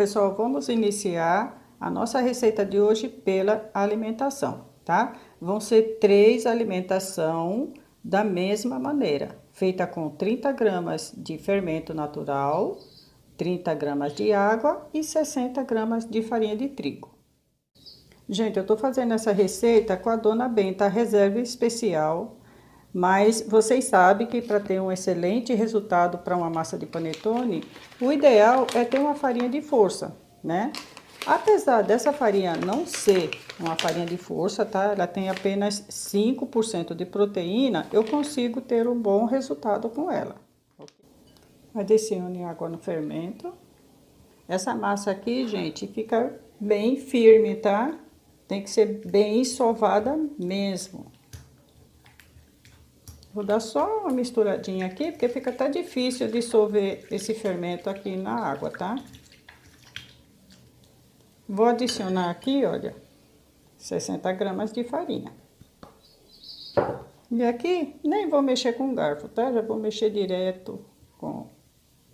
pessoal, vamos iniciar a nossa receita de hoje pela alimentação, tá? Vão ser 3 alimentações da mesma maneira, feita com 30 gramas de fermento natural, 30 gramas de água e 60 gramas de farinha de trigo. Gente, eu tô fazendo essa receita com a Dona Benta Reserva Especial, mas vocês sabem que para ter um excelente resultado para uma massa de panetone, o ideal é ter uma farinha de força, né? Apesar dessa farinha não ser uma farinha de força, tá? Ela tem apenas 5% de proteína, eu consigo ter um bom resultado com ela. Adicione água no fermento. Essa massa aqui, gente, fica bem firme, tá? Tem que ser bem sovada mesmo. Vou dar só uma misturadinha aqui, porque fica até difícil dissolver esse fermento aqui na água, tá? Vou adicionar aqui, olha, 60 gramas de farinha. E aqui, nem vou mexer com garfo, tá? Já vou mexer direto com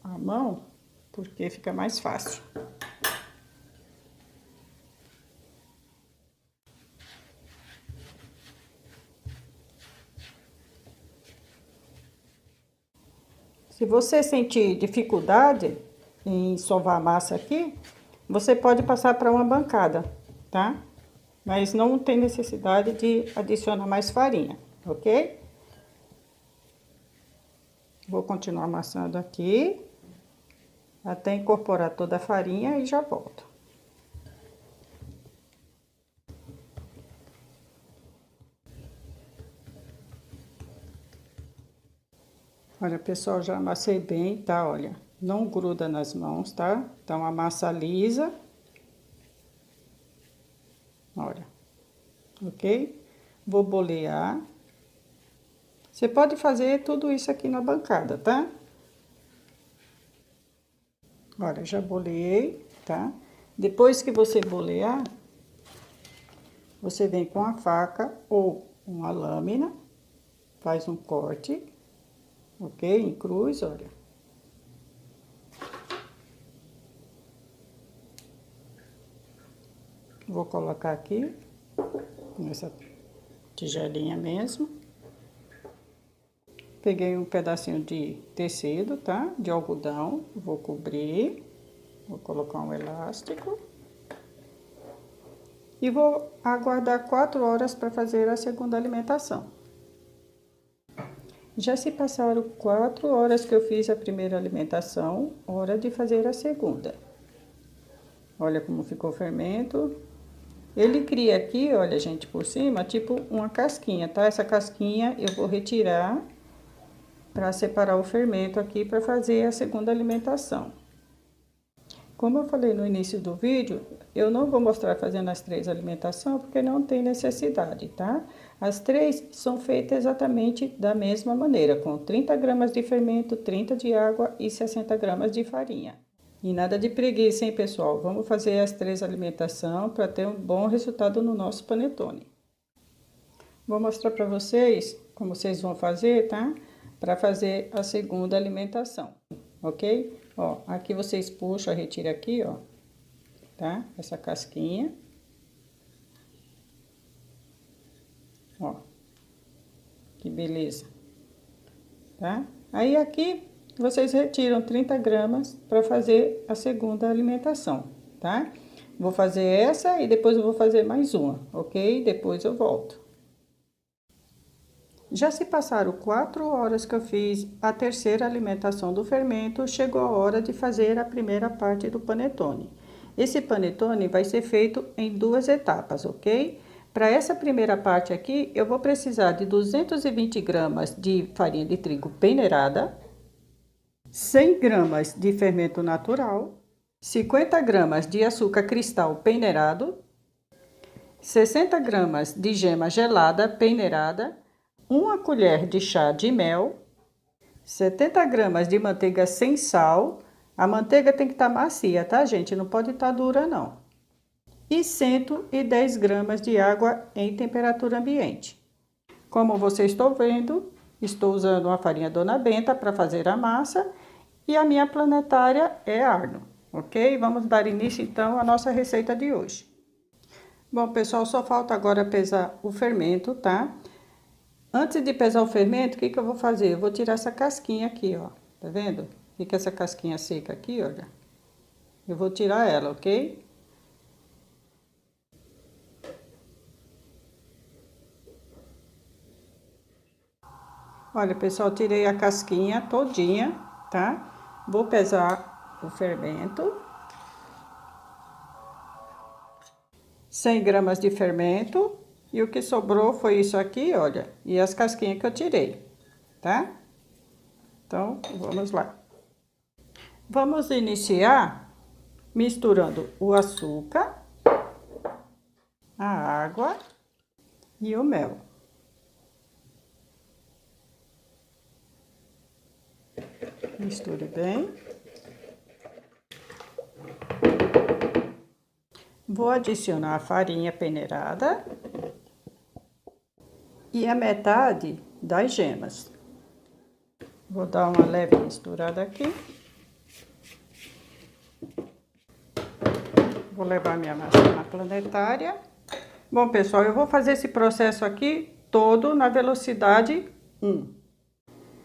a mão, porque fica mais fácil. Se você sentir dificuldade em sovar a massa aqui, você pode passar para uma bancada, tá? Mas não tem necessidade de adicionar mais farinha, ok? Vou continuar amassando aqui, até incorporar toda a farinha e já volto. Olha, pessoal, já amassei bem, tá? Olha, não gruda nas mãos, tá? Então, a massa lisa. Olha, ok? Vou bolear. Você pode fazer tudo isso aqui na bancada, tá? Olha, já boleei, tá? Depois que você bolear, você vem com a faca ou uma lâmina, faz um corte, ok? Em cruz, olha. Vou colocar aqui, nessa tigelinha mesmo. Peguei um pedacinho de tecido, tá? De algodão, vou cobrir, vou colocar um elástico. E vou aguardar 4 horas para fazer a segunda alimentação. Já se passaram 4 horas que eu fiz a primeira alimentação, hora de fazer a segunda. Olha como ficou o fermento. Ele cria aqui, olha, gente, por cima, tipo uma casquinha, tá? Essa casquinha eu vou retirar para separar o fermento aqui para fazer a segunda alimentação. Como eu falei no início do vídeo, eu não vou mostrar fazendo as 3 alimentações, porque não tem necessidade, tá? As 3 são feitas exatamente da mesma maneira, com 30 gramas de fermento, 30 de água e 60 gramas de farinha. E nada de preguiça, hein, pessoal? Vamos fazer as 3 alimentações para ter um bom resultado no nosso panetone. Vou mostrar para vocês como vocês vão fazer, tá? Para fazer a segunda alimentação, ok? Ó, aqui vocês puxam, retira aqui, ó, tá? Essa casquinha. Ó, que beleza, tá? Aí aqui vocês retiram 30 gramas para fazer a segunda alimentação, tá? Vou fazer essa e depois eu vou fazer mais uma, ok? Depois eu volto. Já se passaram 4 horas que eu fiz a terceira alimentação do fermento, chegou a hora de fazer a primeira parte do panetone. Esse panetone vai ser feito em 2 etapas, ok? Para essa primeira parte aqui, eu vou precisar de 220 gramas de farinha de trigo peneirada, 100 gramas de fermento natural, 50 gramas de açúcar cristal peneirado, 60 gramas de gema gelada peneirada, 1 colher de chá de mel, 70 gramas de manteiga sem sal. A manteiga tem que estar macia, tá, gente? Não pode estar dura, não. E 110 gramas de água em temperatura ambiente. Como vocês estão vendo, estou usando uma farinha Dona Benta para fazer a massa e a minha planetária é Arno. ok? Vamos dar início, então, à nossa receita de hoje. Bom, pessoal, só falta agora pesar o fermento, tá? Antes de pesar o fermento, o que que eu vou fazer? Eu vou tirar essa casquinha aqui, ó. Tá vendo? Fica essa casquinha seca aqui, olha. Eu vou tirar ela, ok? Olha, pessoal, tirei a casquinha todinha, tá? Vou pesar o fermento. 100 gramas de fermento. E o que sobrou foi isso aqui, olha. E as casquinhas que eu tirei, tá? Então, vamos lá. Vamos iniciar misturando o açúcar, a água e o mel. Misture bem. Vou adicionar a farinha peneirada e a metade das gemas. Vou dar uma leve misturada aqui. Vou levar minha massa na planetária. Bom, pessoal, eu vou fazer esse processo aqui todo na velocidade 1.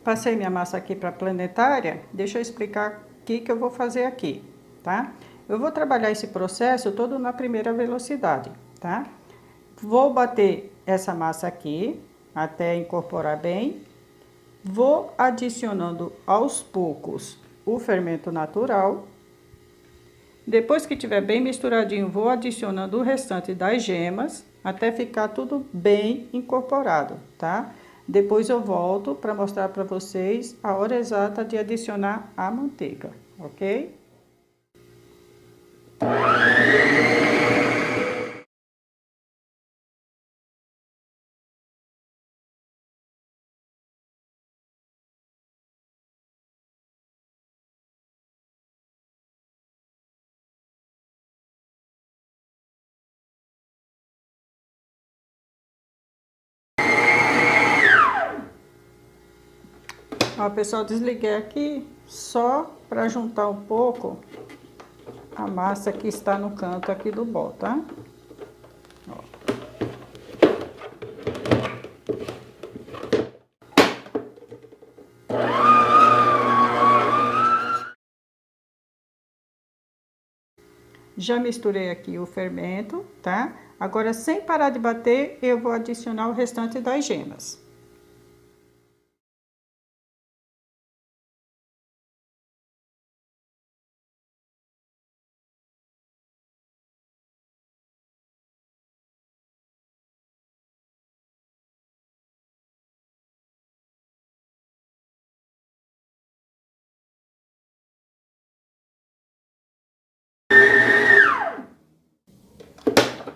Passei minha massa aqui para a planetária. Deixa eu explicar o que eu vou fazer aqui, tá? Eu vou trabalhar esse processo todo na primeira velocidade, tá? Vou bater essa massa aqui até incorporar bem. Vou adicionando aos poucos o fermento natural. Depois que tiver bem misturadinho, vou adicionando o restante das gemas até ficar tudo bem incorporado, tá? Depois eu volto para mostrar para vocês a hora exata de adicionar a manteiga, ok? Ó, pessoal, desliguei aqui só para juntar um pouco a massa que está no canto aqui do bol, tá? Ó. Já misturei aqui o fermento, tá? Agora, sem parar de bater, eu vou adicionar o restante das gemas.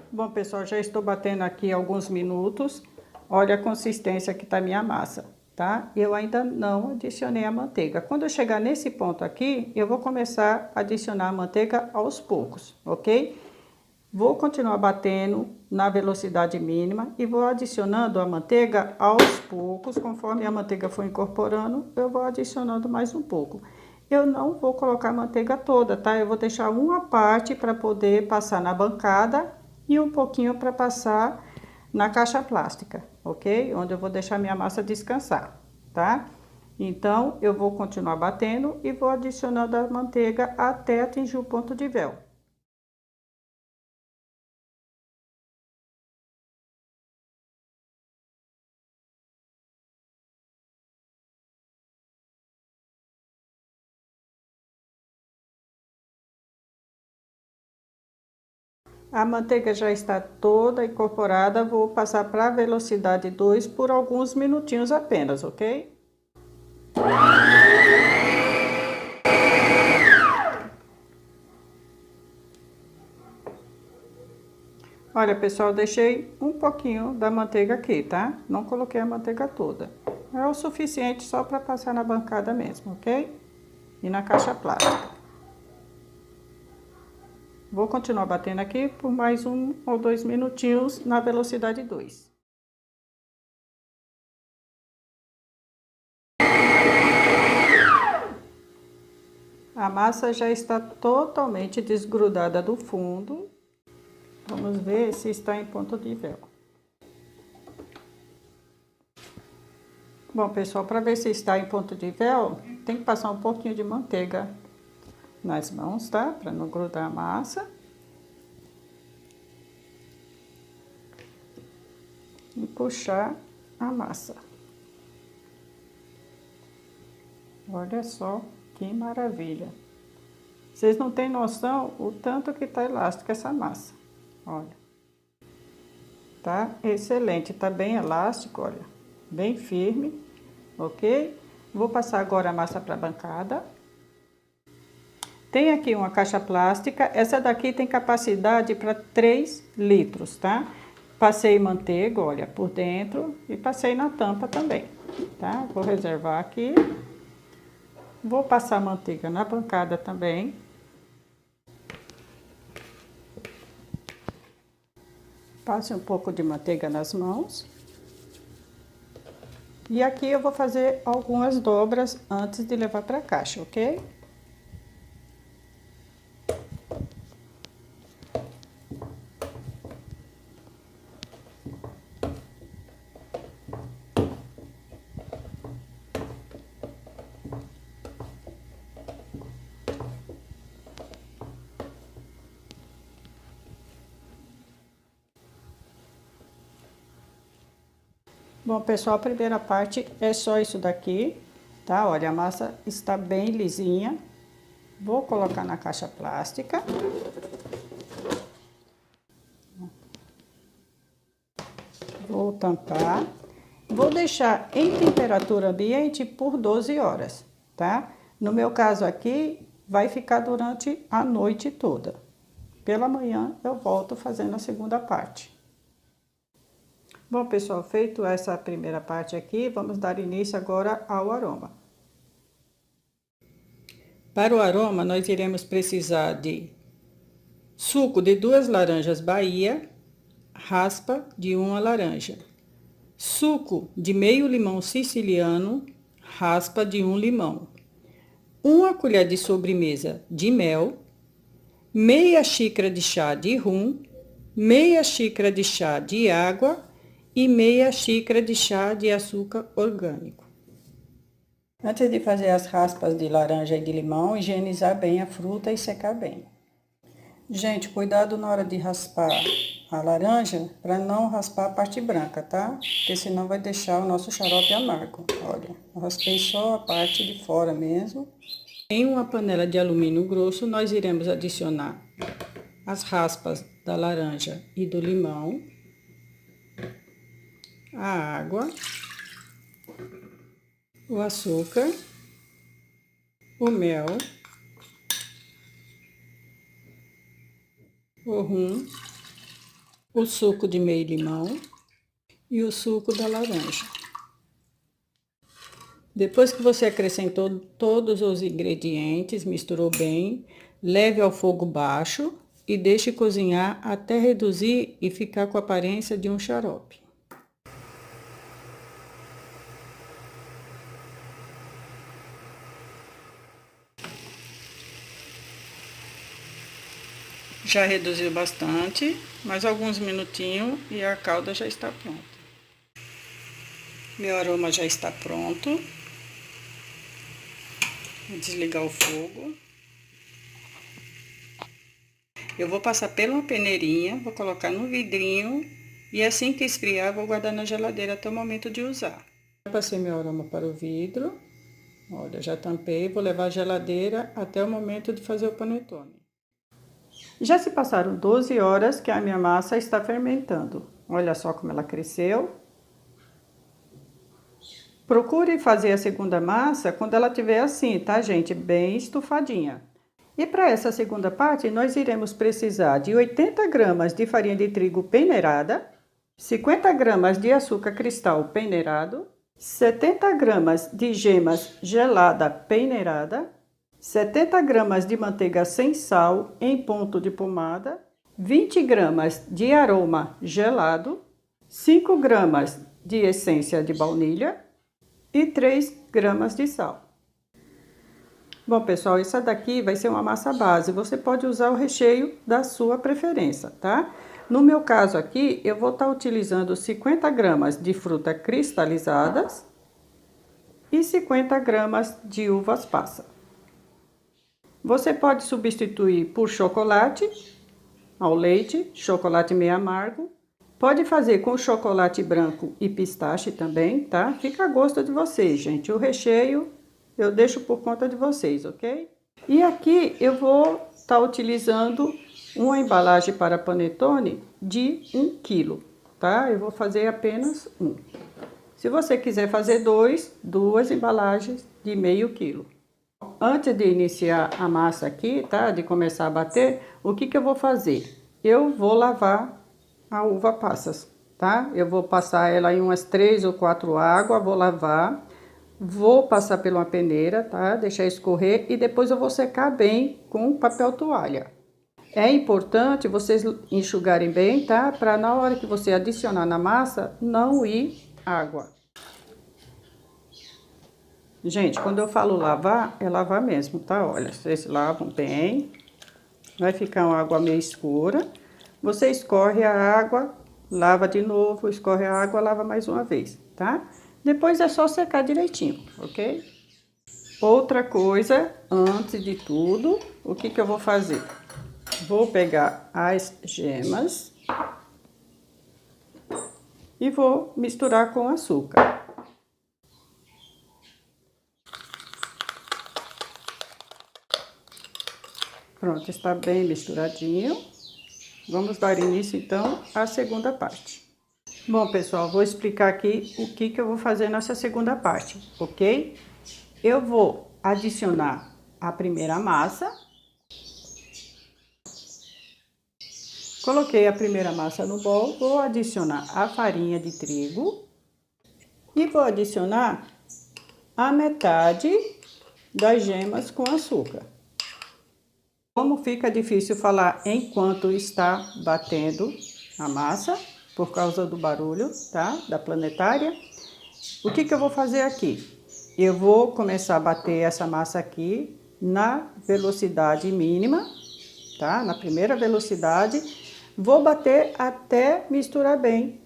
Bom, pessoal, já estou batendo aqui alguns minutos. Olha a consistência que tá minha massa, tá? Eu ainda não adicionei a manteiga. Quando eu chegar nesse ponto aqui, eu vou começar a adicionar a manteiga aos poucos, ok? Vou continuar batendo na velocidade mínima e vou adicionando a manteiga aos poucos. Conforme a manteiga for incorporando, eu vou adicionando mais um pouco. Eu não vou colocar a manteiga toda, tá? Eu vou deixar uma parte para poder passar na bancada e um pouquinho para passar na caixa plástica, ok? Onde eu vou deixar minha massa descansar, tá? Então, eu vou continuar batendo e vou adicionando a manteiga até atingir o ponto de véu. A manteiga já está toda incorporada, vou passar para a velocidade 2 por alguns minutinhos apenas, ok? Olha, pessoal, deixei um pouquinho da manteiga aqui, tá? Não coloquei a manteiga toda. É o suficiente só para passar na bancada mesmo, ok? E na caixa plástica. Vou continuar batendo aqui por mais 1 ou 2 minutinhos na velocidade 2. A massa já está totalmente desgrudada do fundo. Vamos ver se está em ponto de véu. Bom, pessoal, para ver se está em ponto de véu, tem que passar um pouquinho de manteiga nas mãos, tá? Para não grudar a massa. E puxar a massa. Olha só que maravilha. Vocês não têm noção o tanto que tá elástica essa massa. Olha. Tá excelente, tá bem elástico, olha. Bem firme, ok? Vou passar agora a massa para a bancada. Tem aqui uma caixa plástica. Essa daqui tem capacidade para 3 litros, tá? Passei manteiga, olha, por dentro e passei na tampa também, tá? Vou reservar aqui. Vou passar manteiga na bancada também. Passe um pouco de manteiga nas mãos. E aqui eu vou fazer algumas dobras antes de levar para a caixa, ok? Bom, pessoal, a primeira parte é só isso daqui, tá? Olha, a massa está bem lisinha. Vou colocar na caixa plástica. Vou tampar. Vou deixar em temperatura ambiente por 12 horas, tá? No meu caso aqui, vai ficar durante a noite toda. Pela manhã eu volto fazendo a segunda parte. Bom, pessoal, feito essa primeira parte aqui, vamos dar início agora ao aroma. Para o aroma, nós iremos precisar de suco de 2 laranjas Bahia, raspa de 1 laranja, suco de meio limão siciliano, raspa de 1 limão, 1 colher de sobremesa de mel, meia xícara de chá de rum, meia xícara de chá de água e meia xícara de chá de açúcar orgânico. Antes de fazer as raspas de laranja e de limão, higienizar bem a fruta e secar bem. Gente, cuidado na hora de raspar a laranja, para não raspar a parte branca, tá? Porque senão vai deixar o nosso xarope amargo. Olha, eu raspei só a parte de fora mesmo. Em uma panela de alumínio grosso, nós iremos adicionar as raspas da laranja e do limão, a água, o açúcar, o mel, o rum, o suco de meio limão e o suco da laranja. Depois que você acrescentou todos os ingredientes, misturou bem, leve ao fogo baixo e deixe cozinhar até reduzir e ficar com a aparência de um xarope. Já reduziu bastante, mais alguns minutinhos e a calda já está pronta. Meu aroma já está pronto. Vou desligar o fogo. Eu vou passar pela uma peneirinha, vou colocar no vidrinho e assim que esfriar, vou guardar na geladeira até o momento de usar. Já passei meu aroma para o vidro. Olha, já tampei, vou levar à geladeira até o momento de fazer o panetone. Já se passaram 12 horas que a minha massa está fermentando. Olha só como ela cresceu. Procure fazer a segunda massa quando ela estiver assim, tá, gente? Bem estufadinha. E para essa segunda parte, nós iremos precisar de 80 gramas de farinha de trigo peneirada, 50 gramas de açúcar cristal peneirado, 70 gramas de gemas gelada peneirada, 70 gramas de manteiga sem sal em ponto de pomada, 20 gramas de aroma gelado, 5 gramas de essência de baunilha e 3 gramas de sal. Bom, pessoal, essa daqui vai ser uma massa base. Você pode usar o recheio da sua preferência, tá? No meu caso aqui, eu vou estar utilizando 50 gramas de fruta cristalizadas e 50 gramas de uvas passa. Você pode substituir por chocolate ao leite, chocolate meio amargo. Pode fazer com chocolate branco e pistache também, tá? Fica a gosto de vocês, gente. O recheio eu deixo por conta de vocês, ok? E aqui eu vou estar utilizando uma embalagem para panetone de 1 kg, tá? Eu vou fazer apenas um. Se você quiser fazer duas embalagens de meio quilo. Antes de iniciar a massa aqui, tá? De começar a bater, o que eu vou fazer? Eu vou lavar a uva passas, tá? Eu vou passar ela em umas 3 ou 4 águas, vou lavar, vou passar por uma peneira, tá? Deixar escorrer e depois eu vou secar bem com papel toalha. É importante vocês enxugarem bem, tá? Para na hora que você adicionar na massa, não ir água. Gente, quando eu falo lavar, é lavar mesmo, tá? Olha, vocês lavam bem, vai ficar uma água meio escura. Você escorre a água, lava de novo, escorre a água, lava mais uma vez, tá? Depois é só secar direitinho, ok? Outra coisa, antes de tudo, o que eu vou fazer? Vou pegar as gemas e vou misturar com açúcar. Pronto, está bem misturadinho. Vamos dar início, então, à segunda parte. Bom, pessoal, vou explicar aqui o que eu vou fazer nessa segunda parte, ok? Eu vou adicionar a primeira massa. Coloquei a primeira massa no bol, vou adicionar a farinha de trigo e vou adicionar a metade das gemas com açúcar. Como fica difícil falar enquanto está batendo a massa, por causa do barulho, tá? Da planetária. O que eu vou fazer aqui? Eu vou começar a bater essa massa aqui na velocidade mínima, tá? Na primeira velocidade. Vou bater até misturar bem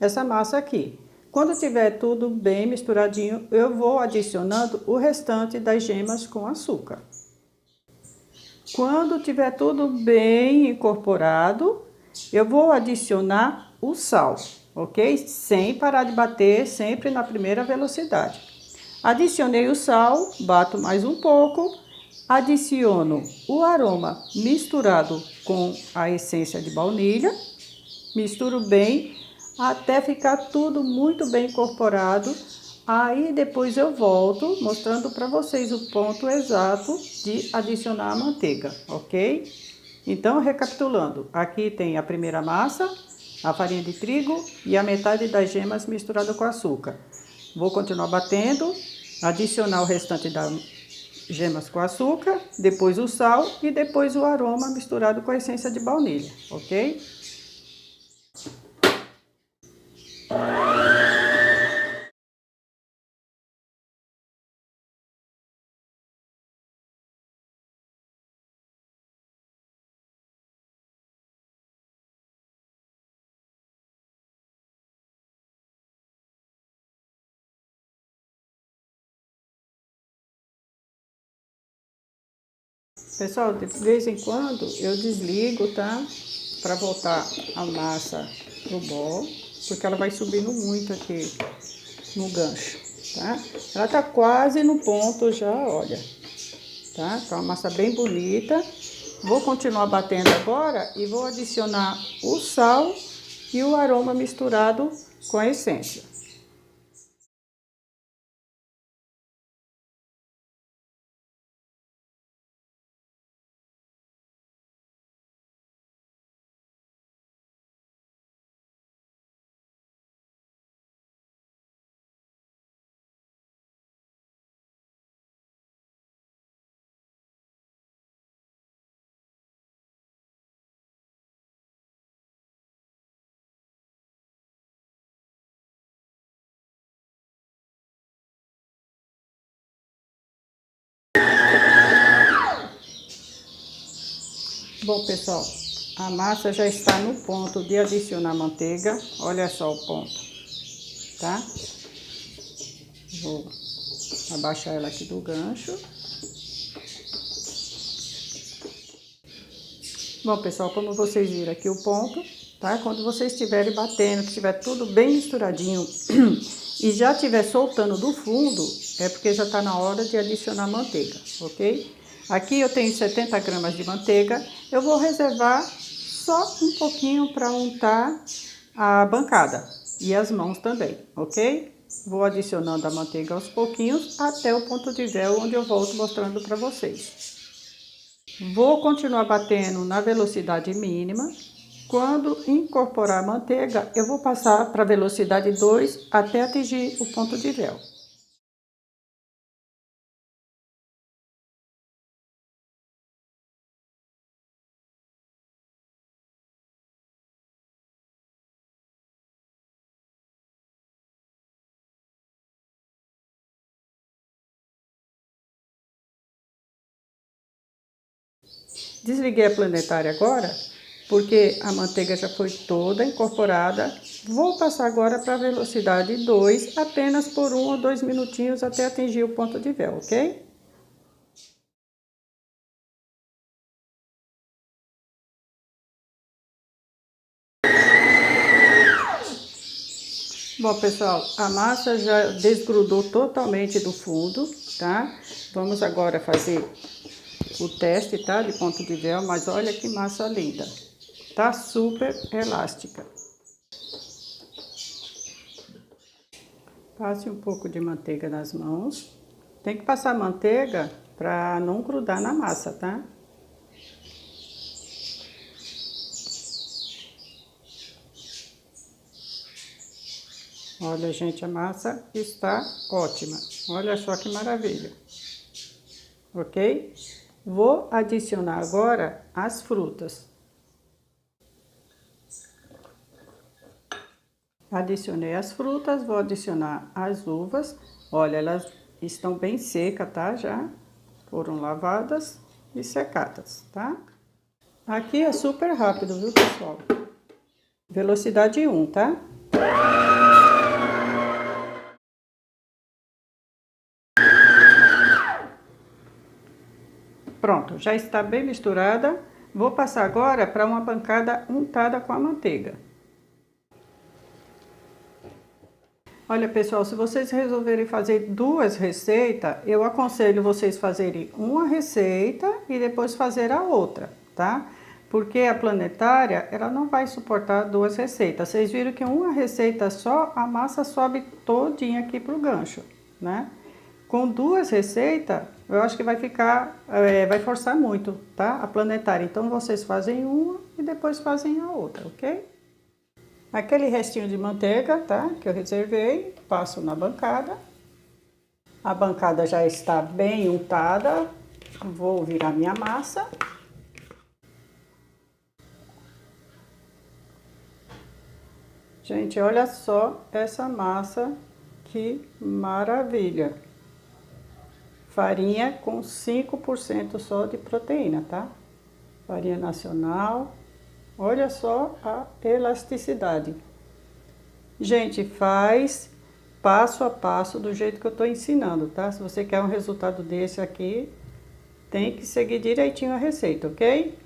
essa massa aqui. Quando tiver tudo bem misturadinho, eu vou adicionando o restante das gemas com açúcar. Quando tiver tudo bem incorporado, eu vou adicionar o sal, ok? Sem parar de bater, sempre na primeira velocidade. Adicionei o sal, bato mais um pouco, adiciono o aroma misturado com a essência de baunilha, misturo bem até ficar tudo muito bem incorporado. Aí depois eu volto mostrando para vocês o ponto exato de adicionar a manteiga, ok? Então, recapitulando, aqui tem a primeira massa, a farinha de trigo e a metade das gemas misturada com açúcar. Vou continuar batendo, adicionar o restante das gemas com açúcar, depois o sal e depois o aroma misturado com a essência de baunilha, ok? Pessoal, de vez em quando eu desligo, tá? Para voltar a massa pro bol, porque ela vai subindo muito aqui no gancho, tá? Ela tá quase no ponto já, olha, tá? Tá uma massa bem bonita. Vou continuar batendo agora e vou adicionar o sal e o aroma misturado com a essência. Bom, pessoal, a massa já está no ponto de adicionar manteiga. Olha só o ponto, tá? Vou abaixar ela aqui do gancho. Bom, pessoal, como vocês viram aqui o ponto, tá? Quando vocês estiverem batendo, que estiver tudo bem misturadinho e já estiver soltando do fundo, é porque já está na hora de adicionar manteiga, ok? Aqui eu tenho 70 gramas de manteiga, eu vou reservar só um pouquinho para untar a bancada e as mãos também, ok? Vou adicionando a manteiga aos pouquinhos até o ponto de véu, onde eu volto mostrando para vocês. Vou continuar batendo na velocidade mínima. Quando incorporar a manteiga, eu vou passar para a velocidade 2 até atingir o ponto de véu. Desliguei a planetária agora, porque a manteiga já foi toda incorporada. Vou passar agora para a velocidade 2, apenas por 1 ou 2 minutinhos até atingir o ponto de véu, ok? Bom, pessoal, a massa já desgrudou totalmente do fundo, tá? Vamos agora fazer o teste, tá? De ponto de véu, mas olha que massa linda. Tá super elástica. Passe um pouco de manteiga nas mãos. Tem que passar manteiga para não grudar na massa, tá? Olha, gente, a massa está ótima. Olha só que maravilha. Ok? Vou adicionar agora as frutas. Adicionei as frutas, vou adicionar as uvas. Olha, elas estão bem secas, tá? Já foram lavadas e secadas, tá? Aqui é super rápido, viu, pessoal? Velocidade 1, tá? Pronto, já está bem misturada. Vou passar agora para uma bancada untada com a manteiga. Olha, pessoal, se vocês resolverem fazer duas receitas, eu aconselho vocês fazerem uma receita e depois fazer a outra, tá? Porque a planetária, ela não vai suportar duas receitas. Vocês viram que uma receita só, a massa sobe todinha aqui pro gancho, né? Com duas receitas, eu acho que vai ficar, vai forçar muito, tá? A planetária. Então, vocês fazem uma e depois fazem a outra, ok? Aquele restinho de manteiga, tá? Que eu reservei, passo na bancada. A bancada já está bem untada. Vou virar minha massa. Gente, olha só essa massa, que maravilha! Farinha com 5% só de proteína, tá? Farinha nacional. Olha só a elasticidade. Gente, faz passo a passo do jeito que eu tô ensinando, tá? Se você quer um resultado desse aqui, tem que seguir direitinho a receita, ok?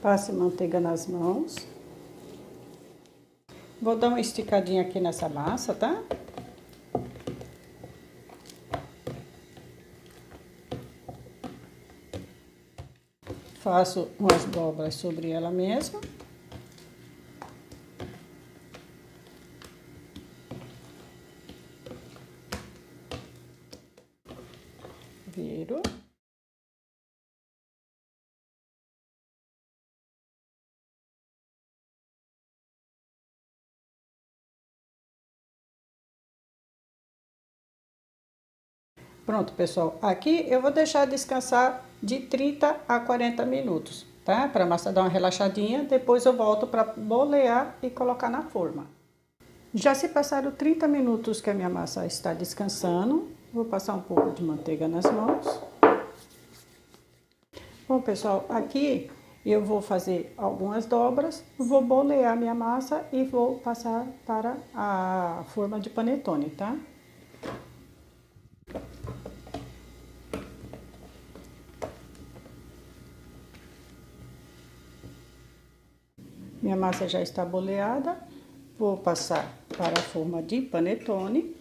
Passe manteiga nas mãos. Vou dar uma esticadinha aqui nessa massa, tá? Faço umas dobras sobre ela mesma. Viro. Pronto, pessoal. Aqui eu vou deixar descansar de 30 a 40 minutos, tá? Para a massa dar uma relaxadinha, depois eu volto para bolear e colocar na forma. Já se passaram 30 minutos que a minha massa está descansando. Vou passar um pouco de manteiga nas mãos. Bom, pessoal, aqui Eu vou fazer algumas dobras, vou bolear minha massa e vou passar para a forma de panetone, tá? Minha massa já está boleada, vou passar para a forma de panetone,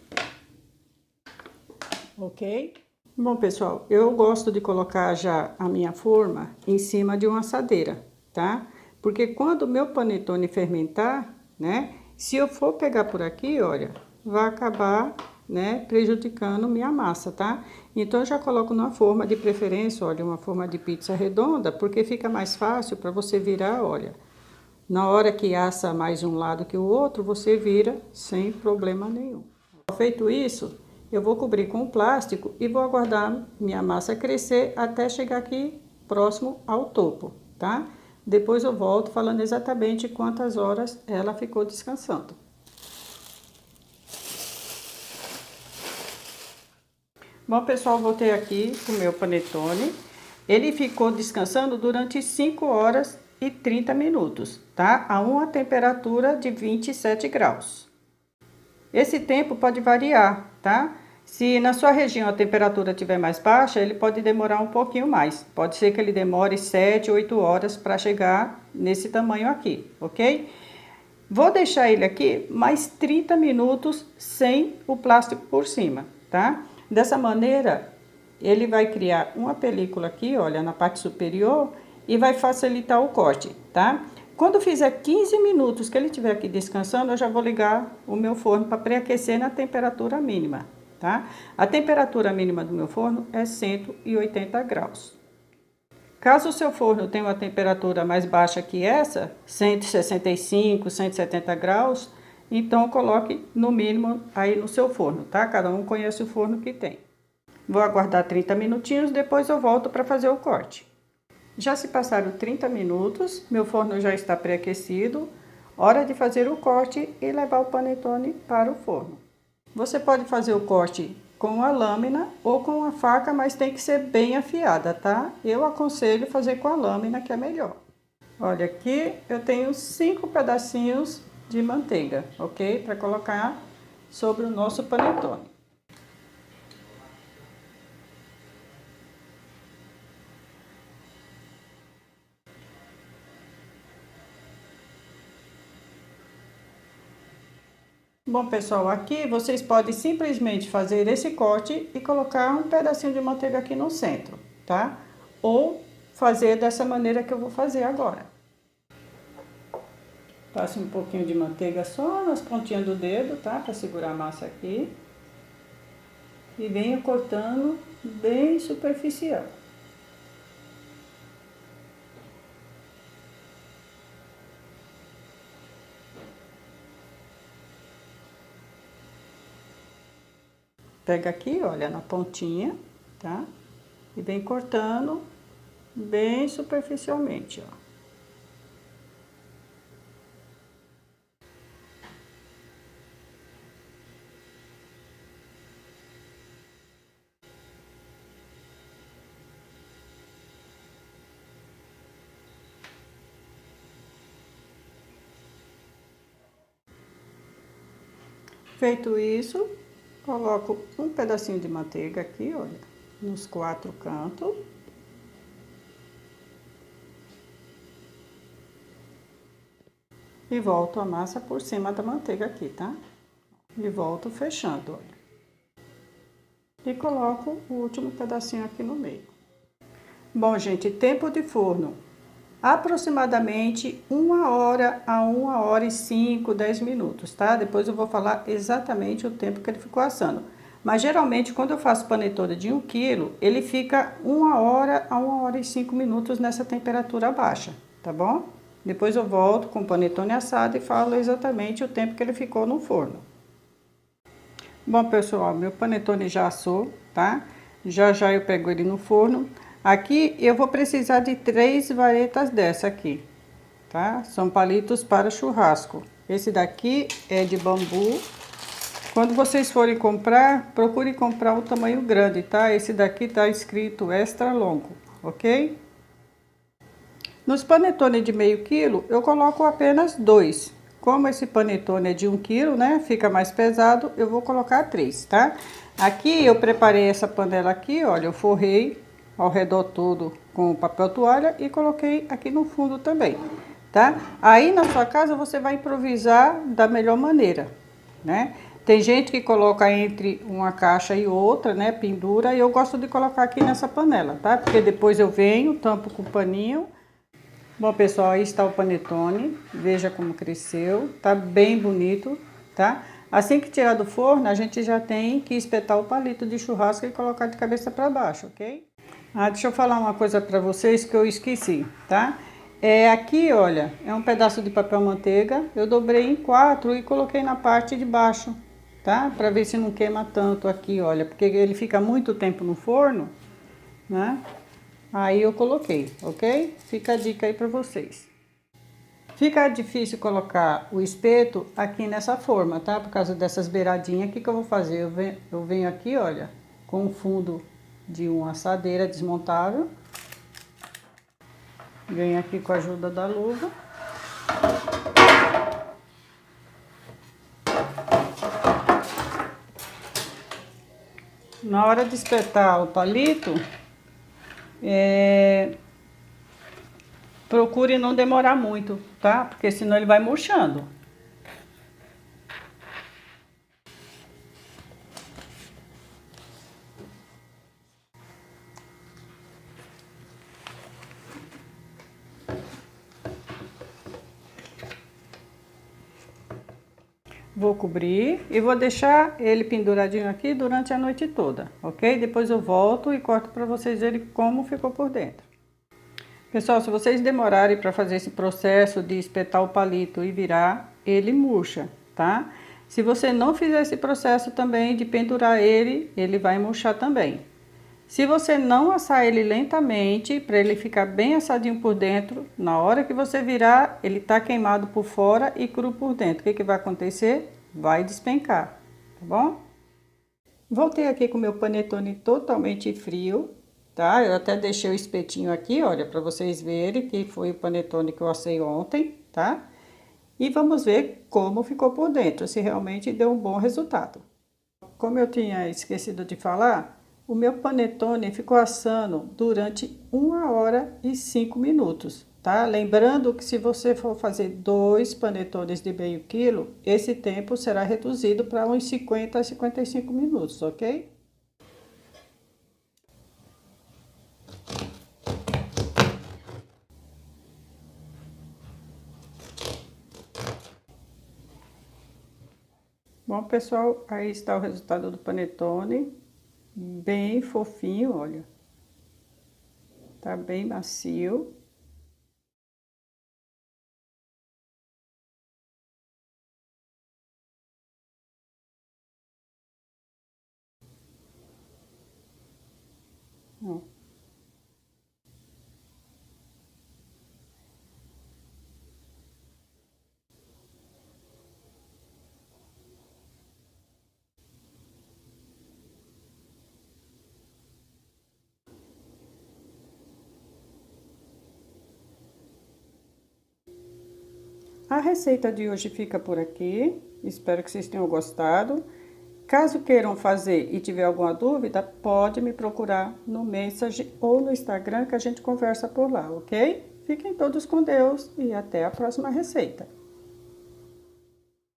ok? Bom, pessoal, eu gosto de colocar já a minha forma em cima de uma assadeira, tá? Porque quando o meu panetone fermentar, né? Se eu for pegar por aqui, olha, vai acabar, né, prejudicando minha massa, tá? Então, eu já coloco numa forma de preferência, olha, uma forma de pizza redonda, porque fica mais fácil para você virar, olha. Na hora que assa mais um lado que o outro, você vira sem problema nenhum. Feito isso, eu vou cobrir com plástico e vou aguardar minha massa crescer até chegar aqui próximo ao topo, tá? Depois eu volto falando exatamente quantas horas ela ficou descansando. Bom, pessoal, voltei aqui com o meu panetone. Ele ficou descansando durante 5 horas e 30 minutos, tá? A uma temperatura de 27 graus. Esse tempo pode variar, tá? Se na sua região a temperatura estiver mais baixa, ele pode demorar um pouquinho mais. Pode ser que ele demore 7, 8 horas para chegar nesse tamanho aqui, ok? Vou deixar ele aqui mais 30 minutos sem o plástico por cima, tá? Dessa maneira, ele vai criar uma película aqui, olha, na parte superior e vai facilitar o corte, tá? Quando fizer 15 minutos que ele estiver aqui descansando, eu já vou ligar o meu forno para pré-aquecer na temperatura mínima, tá? A temperatura mínima do meu forno é 180 graus. Caso o seu forno tenha uma temperatura mais baixa que essa, 165, 170 graus, então coloque no mínimo aí no seu forno, tá? Cada um conhece o forno que tem. Vou aguardar 30 minutinhos, depois eu volto para fazer o corte. Já se passaram 30 minutos, meu forno já está pré-aquecido. Hora de fazer o corte e levar o panetone para o forno. Você pode fazer o corte com a lâmina ou com a faca, mas tem que ser bem afiada, tá? Eu aconselho fazer com a lâmina, que é melhor. Olha, aqui eu tenho 5 pedacinhos de manteiga, ok? Para colocar sobre o nosso panetone. Bom, pessoal, aqui vocês podem simplesmente fazer esse corte e colocar um pedacinho de manteiga aqui no centro, tá? Ou fazer dessa maneira que eu vou fazer agora. Passe um pouquinho de manteiga só nas pontinhas do dedo, tá? Para segurar a massa aqui. E venha cortando bem superficial. Pega aqui, olha, na pontinha, tá? E vem cortando bem superficialmente, ó. Feito isso, coloco um pedacinho de manteiga aqui, olha, nos 4 cantos. E volto a massa por cima da manteiga aqui, tá? E volto fechando, olha. E coloco o último pedacinho aqui no meio. Bom, gente, tempo de forno. Aproximadamente 1 hora a 1 hora e 5, 10 minutos, tá? Depois eu vou falar exatamente o tempo que ele ficou assando. Mas geralmente, quando eu faço panetone de 1 kg, ele fica 1 hora a 1 hora e 5 minutos nessa temperatura baixa, tá bom? Depois eu volto com o panetone assado e falo exatamente o tempo que ele ficou no forno. Bom, pessoal, meu panetone já assou, tá? Já já eu pego ele no forno. Aqui eu vou precisar de 3 varetas dessa aqui, tá? São palitos para churrasco. Esse daqui é de bambu. Quando vocês forem comprar, procure comprar o tamanho grande, tá? Esse daqui tá escrito extra longo, ok? Nos panetone de meio quilo, eu coloco apenas 2. Como esse panetone é de 1 quilo, né, fica mais pesado, eu vou colocar 3, tá? Aqui eu preparei essa panela aqui, olha, eu forrei ao redor todo com papel toalha e coloquei aqui no fundo também, tá? Aí na sua casa você vai improvisar da melhor maneira, né? Tem gente que coloca entre uma caixa e outra, né, pendura, e eu gosto de colocar aqui nessa panela, tá? Porque depois eu venho, tampo com o paninho. Bom, pessoal, aí está o panetone, veja como cresceu, tá bem bonito, tá? Assim que tirar do forno, a gente já tem que espetar o palito de churrasco e colocar de cabeça para baixo, ok? Deixa eu falar uma coisa para vocês que eu esqueci, tá? Aqui, olha, é um pedaço de papel manteiga, eu dobrei em 4 e coloquei na parte de baixo, tá? Para ver se não queima tanto aqui, olha, porque ele fica muito tempo no forno, né? Aí eu coloquei, ok? Fica a dica aí para vocês. Fica difícil colocar o espeto aqui nessa forma, tá? Por causa dessas beiradinhas, o que eu vou fazer? Eu venho aqui, olha, com o fundo de uma assadeira desmontável. Venho aqui com a ajuda da luva. Na hora de espetar o palito, procure não demorar muito, tá? Porque senão ele vai murchando. Vou cobrir e vou deixar ele penduradinho aqui durante a noite toda, ok? Depois eu volto e corto para vocês verem como ficou por dentro. Pessoal, se vocês demorarem para fazer esse processo de espetar o palito e virar, ele murcha, tá? Se você não fizer esse processo também de pendurar ele, ele vai murchar também. Se você não assar ele lentamente, para ele ficar bem assadinho por dentro, na hora que você virar, ele tá queimado por fora e cru por dentro. O que vai acontecer? Vai despencar, tá bom? Voltei aqui com o meu panetone totalmente frio, tá? Eu até deixei o espetinho aqui, olha, para vocês verem que foi o panetone que eu assei ontem, tá? E vamos ver como ficou por dentro, se realmente deu um bom resultado. Como eu tinha esquecido de falar, o meu panetone ficou assando durante 1 hora e 5 minutos, tá? Lembrando que se você for fazer 2 panetones de meio quilo, esse tempo será reduzido para uns 50 a 55 minutos, ok? Bom, pessoal, aí está o resultado do panetone, bem fofinho, olha. Tá bem macio. Ó. A receita de hoje fica por aqui, espero que vocês tenham gostado. Caso queiram fazer e tiver alguma dúvida, pode me procurar no Messenger ou no Instagram que a gente conversa por lá, ok? Fiquem todos com Deus e até a próxima receita.